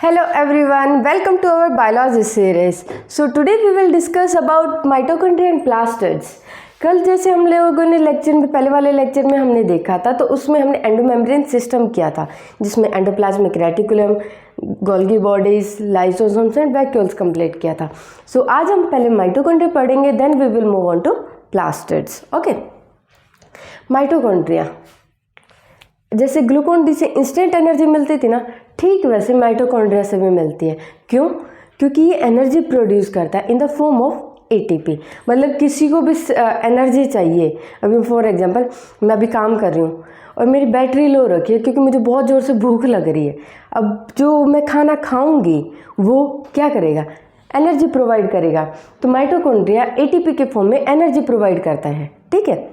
Hello everyone, welcome to our biology series. So today we will discuss about mitochondria and plastids. कल जैसे हम लोगों ने lecture में पहले वाले लेक्चर में हमने देखा था तो उसमें हमने एंडोमेम्ब्रेन सिस्टम किया था जिसमें endoplasmic reticulum, Golgi bodies, lysosomes and vacuoles complete किया था. सो आज हम पहले माइटोकॉन्ड्रिया पढ़ेंगे, then we will move on to plastids. Okay, mitochondria जैसे ग्लूकोन डी से इंस्टेंट एनर्जी मिलती थी ना, ठीक वैसे माइटोकॉन्ड्रिया से भी मिलती है. क्यों? क्योंकि ये एनर्जी प्रोड्यूस करता है in the form of ATP. मतलब किसी को भी एनर्जी चाहिए. अभी फॉर एग्जांपल मैं अभी काम कर रही हूँ और मेरी बैटरी लो रखी है क्योंकि मुझे बहुत ज़ोर से भूख लग रही है. अब जो मैं खाना खाऊंगी वो क्या करेगा? एनर्जी प्रोवाइड करेगा. तो माइटोकॉन्ड्रिया एटीपी के फॉर्म में एनर्जी प्रोवाइड करता है. ठीक है,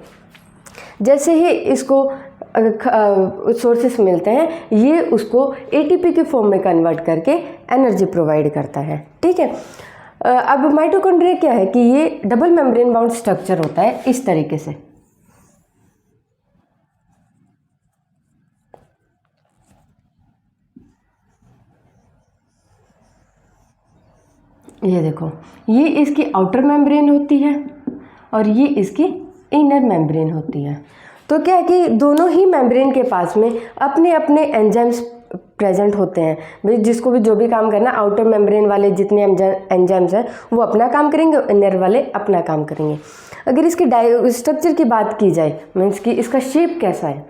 जैसे ही इसको सोर्सेस मिलते हैं ये उसको एटीपी के फॉर्म में कन्वर्ट करके एनर्जी प्रोवाइड करता है. ठीक है, अब माइटोकॉन्ड्रिया क्या है कि ये डबल मेम्ब्रेन बाउंड स्ट्रक्चर होता है इस तरीके से. ये देखो, ये इसकी आउटर मेम्ब्रेन होती है और ये इसकी इनर मेम्ब्रेन होती है. तो क्या है कि दोनों ही मेम्ब्रेन के पास में अपने अपने एंजाइम्स प्रेजेंट होते हैं. भाई जिसको भी जो भी काम करना, आउटर मेम्ब्रेन वाले जितने एंजाइम्स हैं वो अपना काम करेंगे, इनर वाले अपना काम करेंगे. अगर इसकी स्ट्रक्चर की बात की जाए, मीन्स कि इसका शेप कैसा है,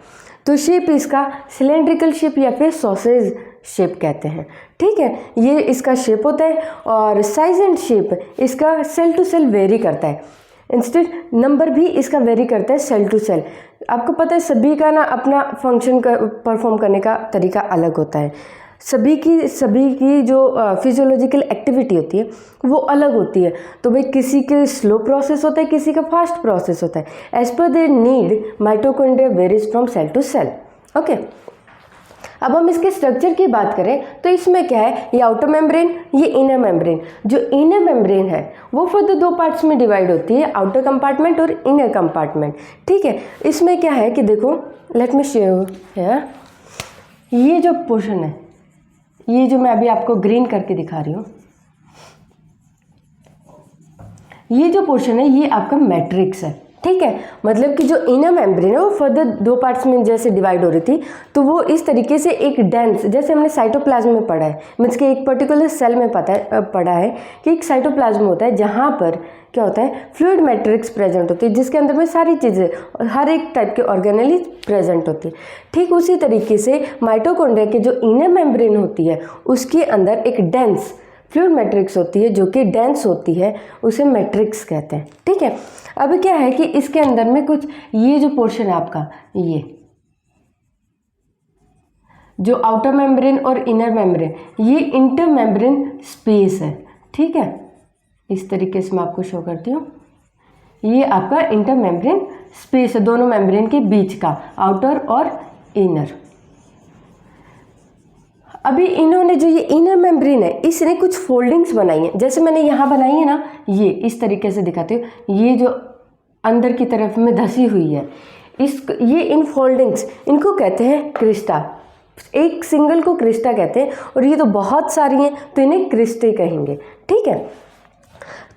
तो शेप इसका सिलेंड्रिकल शेप या फिर सॉसेज शेप कहते हैं. ठीक है, ये इसका शेप होता है और साइज एंड शेप इसका सेल टू सेल वेरी करता है. इंस्टेंट नंबर भी इसका वेरी करता है सेल टू सेल. आपको पता है सभी का ना अपना फंक्शन का परफॉर्म करने का तरीका अलग होता है. सभी की जो फिजियोलॉजिकल एक्टिविटी होती है वो अलग होती है. तो भाई किसी के स्लो प्रोसेस होता है, किसी का फास्ट प्रोसेस होता है. As per their need mitochondria varies from cell to cell. Okay, अब हम इसके स्ट्रक्चर की बात करें तो इसमें क्या है, ये आउटर मेम्ब्रेन, ये इनर मेम्ब्रेन. जो इनर मेम्ब्रेन है वो फर्दर दो पार्ट्स में डिवाइड होती है, आउटर कंपार्टमेंट और इनर कंपार्टमेंट. ठीक है, इसमें क्या है कि देखो, let me show you here. ये जो पोर्शन है, ये जो मैं अभी आपको ग्रीन करके दिखा रही हूँ, ये जो पोर्शन है ये आपका मैट्रिक्स है. ठीक है, मतलब कि जो इनर मेम्ब्रेन है वो फर्दर दो पार्ट्स में जैसे डिवाइड हो रही थी, तो वो इस तरीके से एक डेंस, जैसे हमने साइटोप्लाज्म में पढ़ा है, मीन्स कि एक पर्टिकुलर सेल में पढ़ा है कि एक साइटोप्लाज्म होता है जहाँ पर क्या होता है, फ्लूइड मैट्रिक्स प्रेजेंट होती है जिसके अंदर में सारी चीज़ें, हर एक टाइप के ऑर्गेनेल प्रेजेंट होती है. ठीक उसी तरीके से माइटोकॉन्ड्रिया की जो इनर मेम्ब्रेन होती है उसके अंदर एक डेंस फ्लूइड मैट्रिक्स होती है जो कि डेंस होती है, उसे मैट्रिक्स कहते हैं. ठीक है, अब क्या है कि इसके अंदर में कुछ ये जो पोर्शन है आपका, ये जो आउटर मेम्ब्रेन और इनर मेम्ब्रेन, ये इंटर मेम्ब्रेन स्पेस है. ठीक है, इस तरीके से मैं आपको शो करती हूँ. ये आपका इंटर मेम्ब्रेन स्पेस है, दोनों मेम्ब्रेन के बीच का, आउटर और इनर. अभी इन्होंने जो ये इनर मेम्ब्रेन है इसने कुछ फोल्डिंग्स बनाई हैं, जैसे मैंने यहाँ बनाई है ना, ये इस तरीके से दिखाती हूँ. ये जो अंदर की तरफ में धसी हुई है, ये इन फोल्डिंग्स, इनको कहते हैं क्रिस्टा. एक सिंगल को क्रिस्टा कहते हैं और ये तो बहुत सारी हैं तो इन्हें क्रिस्टे कहेंगे. ठीक है,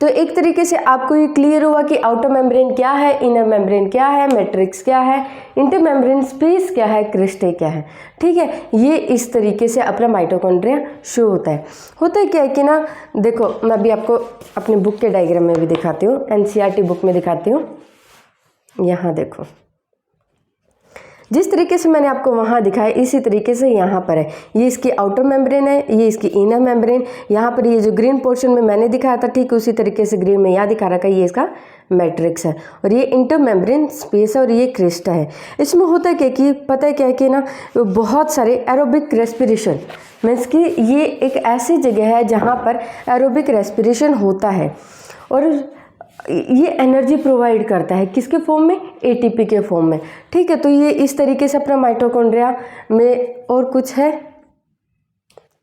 तो एक तरीके से आपको ये क्लियर हुआ कि आउटर मेम्ब्रेन क्या है, इनर मेम्ब्रेन क्या है, मैट्रिक्स क्या है, इंटर मेम्ब्रेन स्पेस क्या है, क्रिस्टे क्या है. ठीक है, ये इस तरीके से अपना माइटोकॉन्ड्रिया शो होता है. होता है क्या है कि ना, देखो मैं अभी आपको अपनी बुक के डायग्राम में भी दिखाती हूँ, एनसीईआरटी बुक में दिखाती हूँ. यहाँ देखो, जिस तरीके से मैंने आपको वहाँ दिखाया इसी तरीके से यहाँ पर है. ये इसकी आउटर मेम्ब्रेन है, ये इसकी इनर मेम्ब्रेन. यहाँ पर ये जो ग्रीन पोर्शन में मैंने दिखाया था, ठीक उसी तरीके से ग्रीन में यहाँ दिखा रखा है, ये इसका मैट्रिक्स है और ये इंटर मेम्ब्रेन स्पेस है और ये क्रिस्टा है. इसमें होता है क्या कि पता है क्या है कि ना, बहुत सारे एरोबिक रेस्पिरेशन, मीन्स कि ये एक ऐसी जगह है जहाँ पर एरोबिक रेस्पिरेशन होता है और ये एनर्जी प्रोवाइड करता है किसके फॉर्म में, एटीपी के फॉर्म में. ठीक है, तो ये इस तरीके से अपना माइटोकॉन्ड्रिया में. और कुछ है,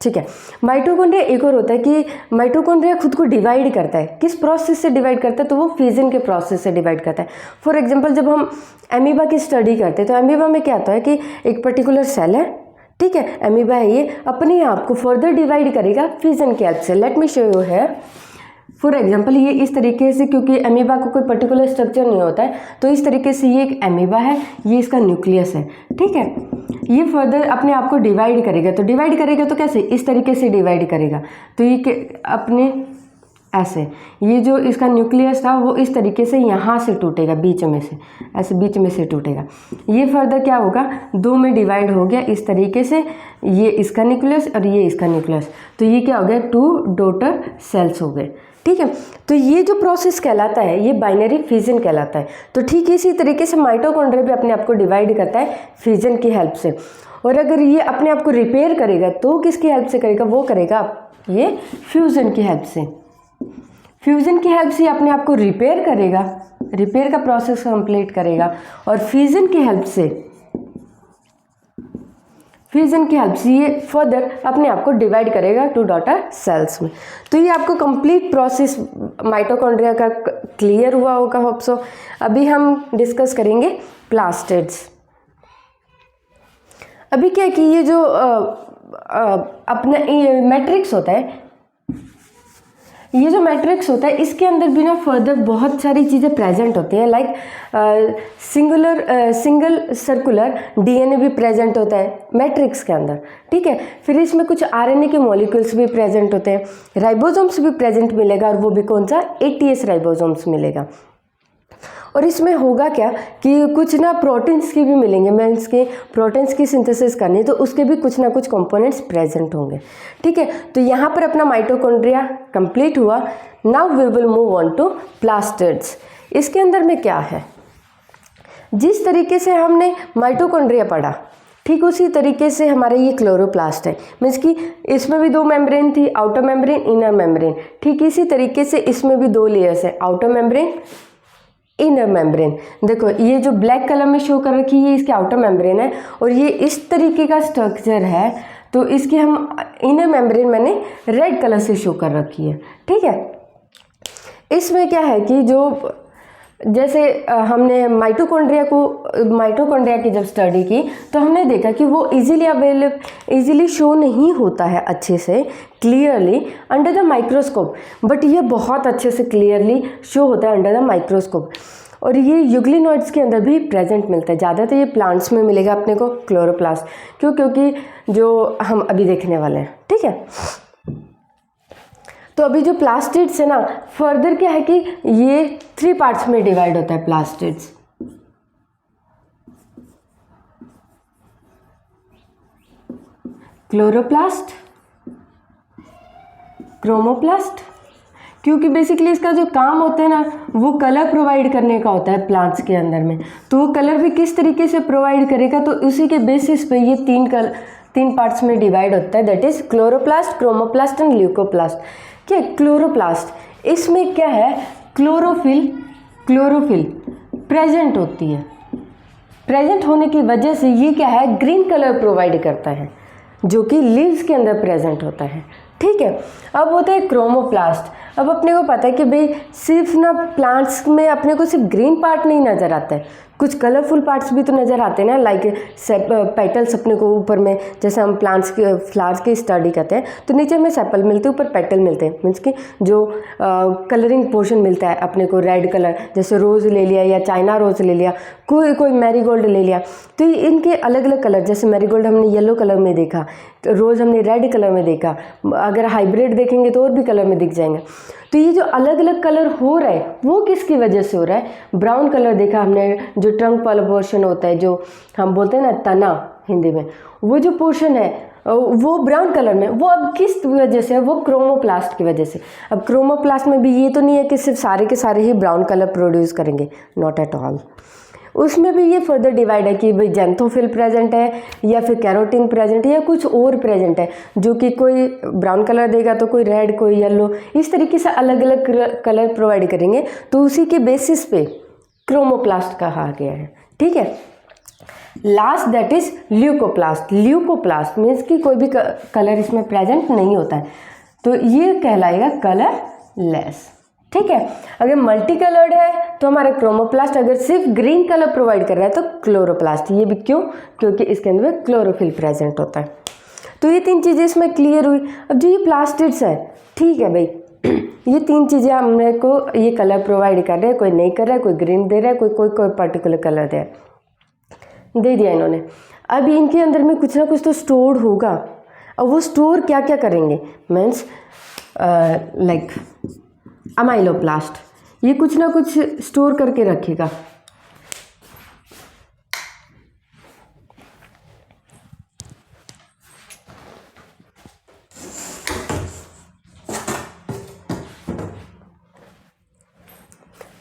ठीक है, माइटोकॉन्ड्रिया एक और होता है कि माइटोकॉन्ड्रिया खुद को डिवाइड करता है. किस प्रोसेस से डिवाइड करता है, तो वो फिजन के प्रोसेस से डिवाइड करता है. फॉर एग्जांपल जब हम एमीबा की स्टडी करते हैं तो एमीबा में क्या होता है कि एक पर्टिकुलर सेल है, ठीक है, अमीबा है ये, अपने आप को फर्दर डिवाइड करेगा फिजन की हेल्प से। लेट मी शो यू है फॉर एग्जाम्पल, ये इस तरीके से, क्योंकि अमीबा को कोई पर्टिकुलर स्ट्रक्चर नहीं होता है, तो इस तरीके से ये एक अमीबा है, ये इसका न्यूक्लियस है, ठीक है। ये फर्दर अपने आप को डिवाइड करेगा, तो डिवाइड करेगा तो कैसे, इस तरीके से डिवाइड करेगा, तो ये अपने ऐसे, ये जो इसका न्यूक्लियस था वो इस तरीके से यहाँ से टूटेगा, बीच में से, ऐसे बीच में से टूटेगा। ये फर्दर क्या होगा, दो में डिवाइड हो गया इस तरीके से, ये इसका न्यूक्लियस और ये इसका न्यूक्लियस, तो ये क्या हो गया, 2 डॉटर सेल्स हो गए, ठीक है। तो ये जो प्रोसेस कहलाता है ये बाइनरी फिजन कहलाता है। तो ठीक इसी तरीके से माइटोकॉन्ड्रिया भी अपने आप को डिवाइड करता है फिजन की हेल्प से। और अगर ये अपने आप को रिपेयर करेगा तो किसकी हेल्प से करेगा, वो करेगा ये फ्यूजन की हेल्प से। फ्यूजन की हेल्प से अपने आप को रिपेयर करेगा, रिपेयर का प्रोसेस कंप्लीट करेगा, और फ्यूजन की हेल्प से ये फर्दर अपने आप को डिवाइड करेगा 2 डॉटर सेल्स में। तो ये आपको कंप्लीट प्रोसेस माइटोकॉन्ड्रिया का क्लियर हुआ होगा, होप सो। अभी हम डिस्कस करेंगे प्लास्टिड्स। अभी क्या है कि ये जो अपना मैट्रिक्स होता है, ये जो मैट्रिक्स होता है इसके अंदर भी ना फर्दर बहुत सारी चीज़ें प्रेजेंट होती हैं, लाइक सिंगल सर्कुलर डीएनए भी प्रेजेंट होता है मैट्रिक्स के अंदर, ठीक है। फिर इसमें कुछ आरएनए के मॉलिक्यूल्स भी प्रेजेंट होते हैं, राइबोसोम्स भी प्रेजेंट मिलेगा, और वो भी कौन सा, ATS राइबोसोम्स मिलेगा। और इसमें होगा क्या कि कुछ ना प्रोटीन्स की भी मिलेंगे, मीन्स के प्रोटीन्स की सिंथेसिस करनी, तो उसके भी कुछ ना कुछ कंपोनेंट्स प्रेजेंट होंगे, ठीक है। तो यहाँ पर अपना माइटोकॉन्ड्रिया कंप्लीट हुआ। Now we will move on to plastids. इसके अंदर में क्या है, जिस तरीके से हमने माइटोकॉन्ड्रिया पढ़ा ठीक उसी तरीके से हमारा ये क्लोरोप्लास्ट है, मीन्स कि इसमें भी 2 मेम्ब्रेन थी, आउटर मेम्ब्रेन, इनर मेम्ब्रेन। ठीक इसी तरीके से इसमें भी 2 लेयर्स है, आउटर मेम्ब्रेन, इनर मेम्ब्रेन। देखो ये जो ब्लैक कलर में शो कर रखी है इसके आउटर मेम्ब्रेन है, और ये इस तरीके का स्ट्रक्चर है, तो इसकी हम इनर मेम्ब्रेन मैंने रेड कलर से शो कर रखी है, ठीक है। इसमें क्या है कि जो जैसे हमने माइटोकॉन्ड्रिया की जब स्टडी की तो हमने देखा कि वो इजीली शो नहीं होता है अच्छे से clearly under the microscope, but ये बहुत अच्छे से क्लियरली शो होता है अंडर द माइक्रोस्कोप। और ये यूग्लिनोइड्स के अंदर भी प्रेजेंट मिलता है, ज़्यादातर ये प्लांट्स में मिलेगा अपने को क्लोरोप्लास्ट, क्योंकि जो हम अभी देखने वाले हैं, ठीक है। तो अभी जो प्लास्टिड्स है ना, फर्दर क्या है कि ये 3 पार्ट्स में डिवाइड होता है प्लास्टिड्स। क्लोरोप्लास्ट, क्रोमोप्लास्ट, क्योंकि बेसिकली इसका जो काम होता है ना वो कलर प्रोवाइड करने का होता है प्लांट्स के अंदर में, तो वो कलर भी किस तरीके से प्रोवाइड करेगा, तो उसी के बेसिस पे ये 3 पार्ट्स में डिवाइड होता है, that is chloroplast, chromoplast and leucoplast. क्या क्लोरोप्लास्ट, इसमें क्या है, क्लोरोफिल प्रेजेंट होती है। प्रेजेंट होने की वजह से ये क्या है, ग्रीन कलर प्रोवाइड करता है, जो कि लीव्स के अंदर प्रेजेंट होता है, ठीक है। अब होता है क्रोमोप्लास्ट। अब अपने को पता है कि भाई सिर्फ ना प्लांट्स में अपने को सिर्फ ग्रीन पार्ट नहीं नज़र आता है, कुछ कलरफुल पार्ट्स भी तो नज़र आते हैं ना, लाइक पेटल्स अपने को ऊपर में, जैसे हम प्लांट्स के फ्लावर्स की स्टडी करते हैं तो नीचे में सेपल मिलते हैं, ऊपर पेटल मिलते हैं, मीन्स कि जो कलरिंग पोर्शन मिलता है अपने को रेड कलर, जैसे रोज़ ले लिया या चाइना रोज़ ले लिया, कोई मैरीगोल्ड ले लिया, तो इनके अलग अलग कलर, जैसे मैरीगोल्ड हमने येलो कलर में देखा, तो रोज़ हमने रेड कलर में देखा, अगर हाइब्रिड देखेंगे तो और भी कलर में दिख जाएंगे। तो ये जो अलग अलग कलर हो रहा है वो किसकी वजह से हो रहा है, ब्राउन कलर देखा हमने, जो ट्रंक वाला पोर्शन होता है, जो हम बोलते हैं ना तना हिंदी में, वो जो पोर्शन है वो ब्राउन कलर में, वो अब किस वजह से है, वो क्रोमोप्लास्ट की वजह से। अब क्रोमोप्लास्ट में भी ये तो नहीं है कि सिर्फ सारे के सारे ही ब्राउन कलर प्रोड्यूस करेंगे, नॉट एट ऑल। उसमें भी ये फर्दर डिवाइड है कि भाई जेंथोफिल प्रेजेंट है या फिर कैरोटीन प्रेजेंट है या कुछ और प्रेजेंट है, जो कि कोई ब्राउन कलर देगा तो कोई रेड, कोई येलो, इस तरीके से अलग अलग कलर प्रोवाइड करेंगे, तो उसी के बेसिस पे क्रोमोप्लास्ट कहा गया है, ठीक है। Last that is leucoplast. Leucoplast means कि कोई भी कलर इसमें प्रेजेंट नहीं होता है, तो ये कहलाएगा कलरलेस, ठीक है। अगर मल्टी कलर्ड है तो हमारा क्रोमोप्लास्ट, अगर सिर्फ ग्रीन कलर प्रोवाइड कर रहा है तो क्लोरोप्लास्ट। ये भी क्यों? क्योंकि इसके अंदर क्लोरोफिल प्रेजेंट होता है। तो ये 3 चीज़ें इसमें क्लियर हुई। अब जो ये प्लास्टिड्स है, ठीक है भाई, ये 3 चीज़ें हमने को ये कलर प्रोवाइड कर रहे हैं, कोई नहीं कर रहा है, कोई ग्रीन दे रहा है, कोई पर्टिकुलर कलर दे दिया इन्होंने। अब इनके अंदर में कुछ ना कुछ तो स्टोर होगा। अब वो स्टोर क्या क्या करेंगे, मीन्स लाइक अमाइलोप्लास्ट, ये कुछ ना कुछ स्टोर करके रखेगा।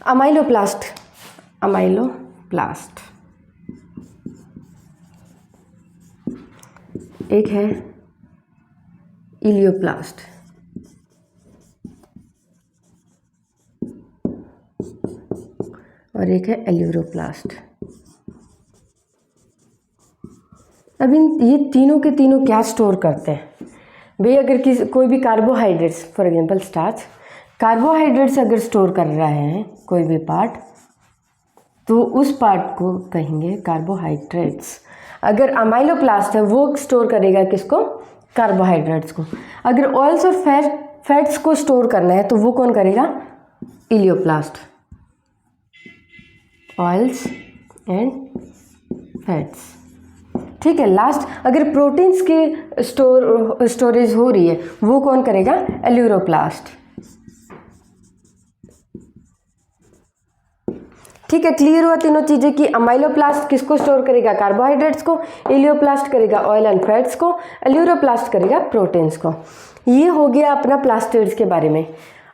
अमाइलोप्लास्ट एक है इलियोप्लास्ट, और एक है एल्यूरोप्लास्ट। अब ये तीनों के तीनों क्या स्टोर करते हैं भाई? अगर कोई भी carbohydrates, for example starch, carbohydrates अगर स्टोर कर रहा है कोई भी पार्ट, तो उस पार्ट को कहेंगे कार्बोहाइड्रेट्स। अगर अमाइलोप्लास्ट है वो स्टोर करेगा किसको? कार्बोहाइड्रेट्स को। अगर ऑयल्स और फैट्स को स्टोर करना है तो वो कौन करेगा? इलियोप्लास्ट। ऑयल्स एंड फैट्स, ठीक है। लास्ट अगर प्रोटीन्स की स्टोरेज हो रही है वो कौन करेगा? एल्यूरोप्लास्ट। ठीक है, क्लियर हुआ तीनों चीज़ें कि अमाइलोप्लास्ट किसको स्टोर करेगा? कार्बोहाइड्रेट्स को। इलियोप्लास्ट करेगा ऑयल एंड फैट्स को। एल्यूरोप्लास्ट करेगा प्रोटीन्स को। ये हो गया अपना प्लास्टिड्स के बारे में।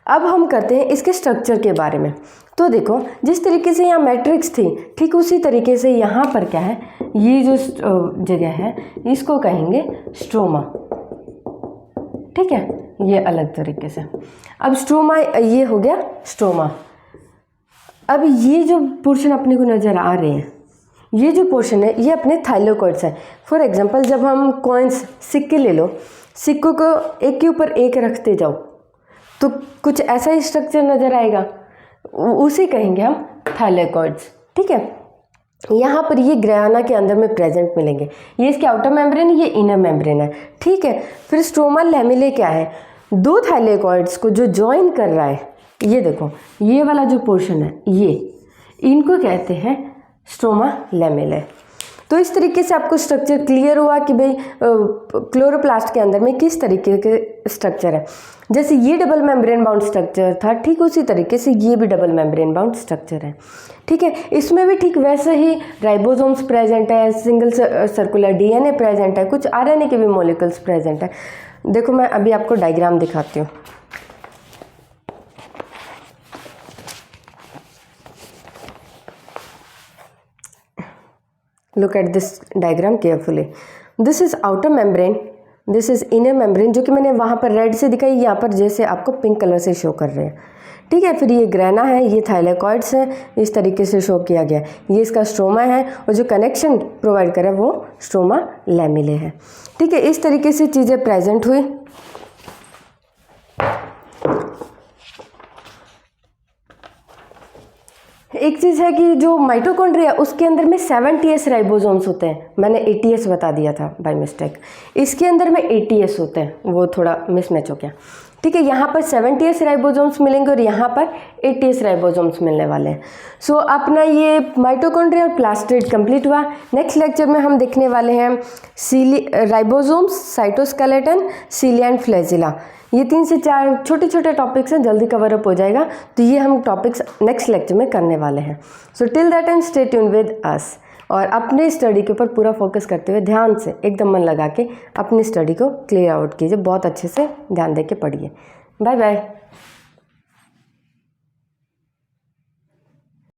अब हम करते हैं इसके स्ट्रक्चर के बारे में। तो देखो, जिस तरीके से यहाँ मैट्रिक्स थी, ठीक उसी तरीके से यहाँ पर क्या है, ये जो जगह है इसको कहेंगे स्ट्रोमा। ठीक है, ये अलग तरीके से। अब स्ट्रोमा, ये हो गया स्ट्रोमा। अब ये जो पोर्शन अपने को नज़र आ रहे हैं, ये जो पोर्शन है ये अपने थाइलोकॉइड्स हैं। फॉर एग्जांपल, जब हम कॉइन्स, सिक्के ले लो, सिक्कों को एक के ऊपर एक रखते जाओ तो कुछ ऐसा ही स्ट्रक्चर नज़र आएगा, उसे कहेंगे हम थाइलोकॉइड्स। ठीक है, यहाँ पर ये ग्रैना के अंदर में प्रेजेंट मिलेंगे। ये इसके आउटर मेम्ब्रेन, ये इनर मेम्ब्रेन है। ठीक है, फिर स्ट्रोमा लैमेले क्या है? 2 थाइलोकॉइड्स को जो ज्वाइन कर रहा है, ये देखो, ये वाला जो पोर्शन है, ये इनको कहते हैं स्ट्रोमा लैमेले। तो इस तरीके से आपको स्ट्रक्चर क्लियर हुआ कि भाई क्लोरोप्लास्ट के अंदर में किस तरीके के स्ट्रक्चर है। जैसे ये डबल मेम्ब्रेन बाउंड स्ट्रक्चर था, ठीक उसी तरीके से ये भी डबल मेम्ब्रेन बाउंड स्ट्रक्चर है। ठीक है, इसमें भी ठीक वैसे ही राइबोसोम्स प्रेजेंट है, सिंगल सर्कुलर डीएनए प्रेजेंट है, कुछ आरएनए के भी मॉलिक्यूल्स प्रेजेंट है। देखो, मैं अभी आपको डायग्राम दिखाती हूँ। Look at this diagram carefully. This is outer membrane, this is inner membrane, जो कि मैंने वहाँ पर रेड से दिखाई, यहाँ पर जैसे आपको पिंक कलर से शो कर रहे हैं। ठीक है, फिर ये ग्रैना है, ये थाइलोकॉइड्स है, इस तरीके से शो किया गया। ये इसका स्ट्रोमा है और जो कनेक्शन प्रोवाइड करे वो स्ट्रोमा लैमेले है। ठीक है, इस तरीके से चीज़ें प्रेजेंट हुई। एक चीज़ है कि जो माइटोकॉन्ड्रिया, उसके अंदर में 70S राइबोसोम्स होते हैं। मैंने 80S बता दिया था बाय मिस्टेक, इसके अंदर में 80S होते हैं, वो थोड़ा मिसमैच हो गया। ठीक है, यहाँ पर 70S राइबोसोम्स मिलेंगे और यहाँ पर 80S राइबोसोम्स मिलने वाले हैं। सो अपना ये माइटोकॉन्ड्रिया और प्लास्टिड कंप्लीट हुआ। नेक्स्ट लेक्चर में हम देखने वाले हैं ribosomes, cytoskeleton, cilia and flagella. ये 3 से 4 छोटे छोटे टॉपिक्स हैं, जल्दी कवर अप हो जाएगा। तो ये हम टॉपिक्स नेक्स्ट लेक्चर में करने वाले हैं। So till that time stay tune with us, और अपने स्टडी के ऊपर पूरा फोकस करते हुए ध्यान से एकदम मन लगा के अपनी स्टडी को क्लियर आउट कीजिए। बहुत अच्छे से ध्यान दे के पढ़िए। Bye bye.